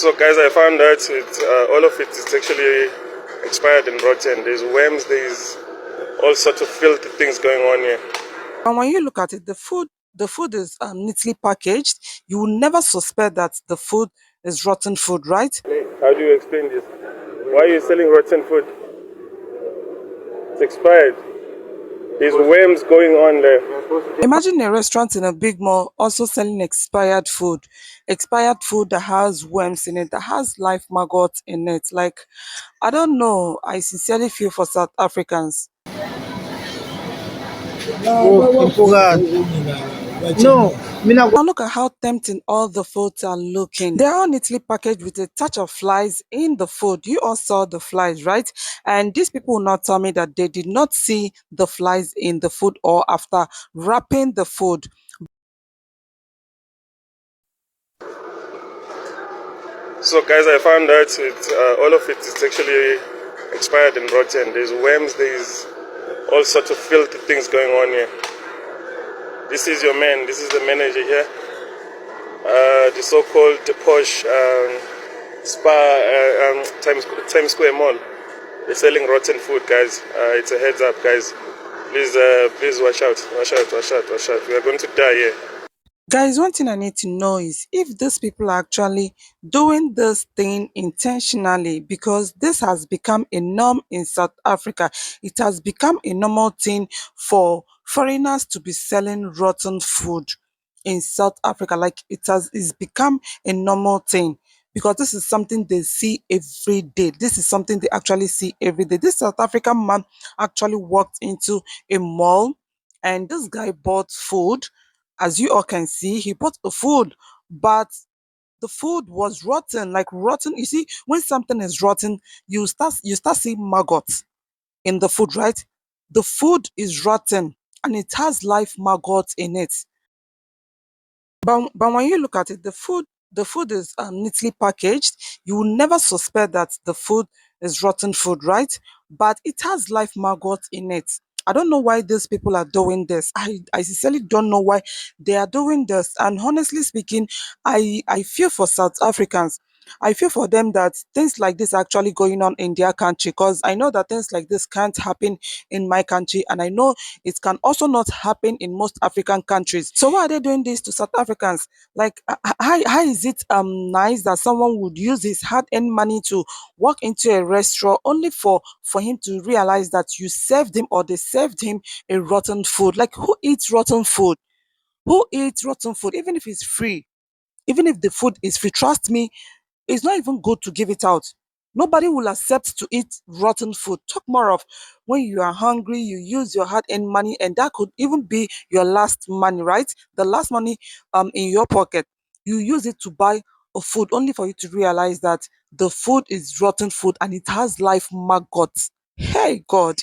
So guys, I found out all of it is actually expired and rotten. There's worms, there's all sorts of filthy things going on here. And when you look at it, the food is neatly packaged. You will never suspect that the food is rotten food, right? How do you explain this? Why are you selling rotten food? It's expired. There's worms going on there. Imagine a restaurant in a big mall also selling expired food that has worms in it, that has live maggots in it. Like, I don't know. I sincerely feel for South Africans. No, Now look at how tempting all the foods are looking. They are all neatly packaged with a touch of flies in the food. You all saw the flies, right? And these people will not tell me that they did not see the flies in the food or after wrapping the food. So guys, I found out all of it is actually expired and rotten. There's worms, there's all sorts of filthy things going on here. This is your man, this is the manager here. The so-called posh spa Times Square Mall. They're selling rotten food, guys. It's a heads up, guys. Please watch out, watch out, watch out, watch out. We are going to die here. Guys, one thing I need to know is if these people are actually doing this thing intentionally, because this has become a norm in South Africa. It has become a normal thing for foreigners to be selling rotten food in South Africa. Like, it's become a normal thing because this is something they see every day. This is something they actually see every day. This South African man actually walked into a mall and this guy bought food. As you all can see, he bought a food, but the food was rotten, like rotten. You see, when something is rotten, you start seeing maggots in the food, right? The food is rotten and it has live maggots in it. But when you look at it, the food is neatly packaged. You will never suspect that the food is rotten food, right? But it has live maggots in it. I don't know why these people are doing this. I sincerely don't know why they are doing this. And honestly speaking, I feel for South Africans. I feel for them that things like this are actually going on in their country, because I know that things like this can't happen in my country, and I know it can also not happen in most African countries. So why are they doing this to South Africans? Like, how is it nice that someone would use his hard-earned money to walk into a restaurant only for him to realize that you served him or they served him a rotten food? Like, who eats rotten food? Who eats rotten food? Even if it's free, even if the food is free, trust me, it's not even good to give it out. Nobody will accept to eat rotten food. Talk more of when you are hungry, you use your hard-earned money, and that could even be your last money, right? The last money in your pocket. You use it to buy a food only for you to realize that the food is rotten food and it has live maggots. Hey God.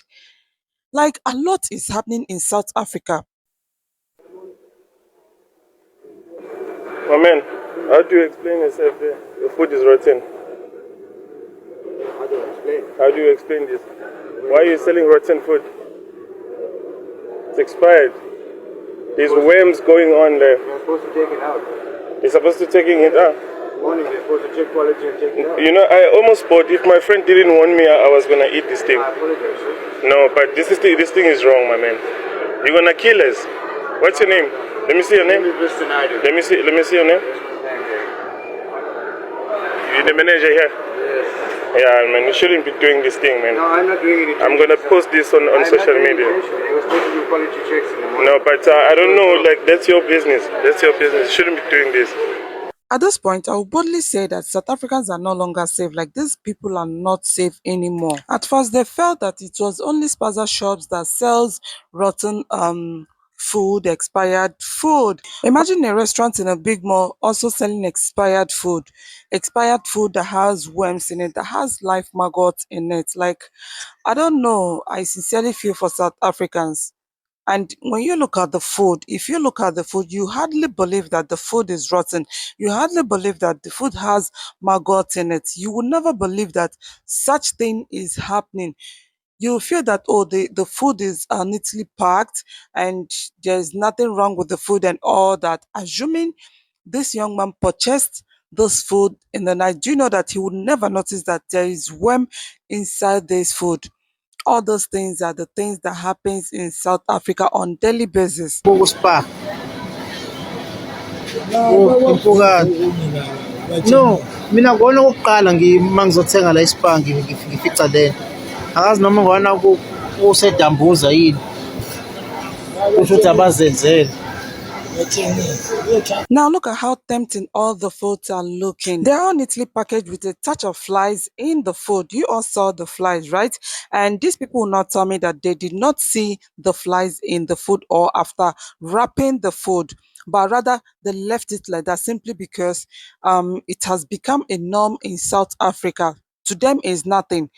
Like, a lot is happening in South Africa. My man, how do you explain yourself there? Your food is rotten. how do I explain? How do you explain this? Why are you selling rotten food? It's expired. There's worms going on there. You're supposed to take it out. You're supposed to taking it out. Morning, you're supposed to check quality and take it out. You know, I almost bought. If my friend didn't warn me, I was gonna eat this thing. I apologize, sir. No, but this thing is wrong, my man. You're gonna kill us. What's your name? Let me see your name. Let me see your name. You're the manager here. Yes. Yeah, man. You shouldn't be doing this thing, man. No, I'm not doing it. I'm gonna post this on social media. They were supposed to do quality checks in the morning. No, but I don't know. Like, that's your business. That's your business. You shouldn't be doing this. At this point, I will boldly say that South Africans are no longer safe. Like, these people are not safe anymore. At first, they felt that it was only spaza shops that sells rotten food, expired food. Imagine a restaurant in a big mall also selling expired food that has worms in it, that has live maggots in it. Like, I don't know. I sincerely feel for South Africans. And when you look at the food, if you look at the food, you hardly believe that the food is rotten. You hardly believe that the food has maggot in it. You will never believe that such thing is happening. You feel that, oh, the food is neatly packed and there's nothing wrong with the food and all that. Assuming this young man purchased this food in the night, do you know that he would never notice that there is worm inside this food? All those things are the things that happens in South Africa on daily basis. Spa. Impukane. No, mina ngibona okokuqala uma ngizothenga la ispa ngifica le. Akazi noma ngibona kusedambuza yini. Kusho ukuthi abazenzele. Now look at how tempting all the foods are looking. They're all neatly packaged with a touch of flies in the food. You all saw the flies, right? And these people will not tell me that they did not see the flies in the food or after wrapping the food, but rather they left it like that simply because it has become a norm in South Africa. To them is nothing.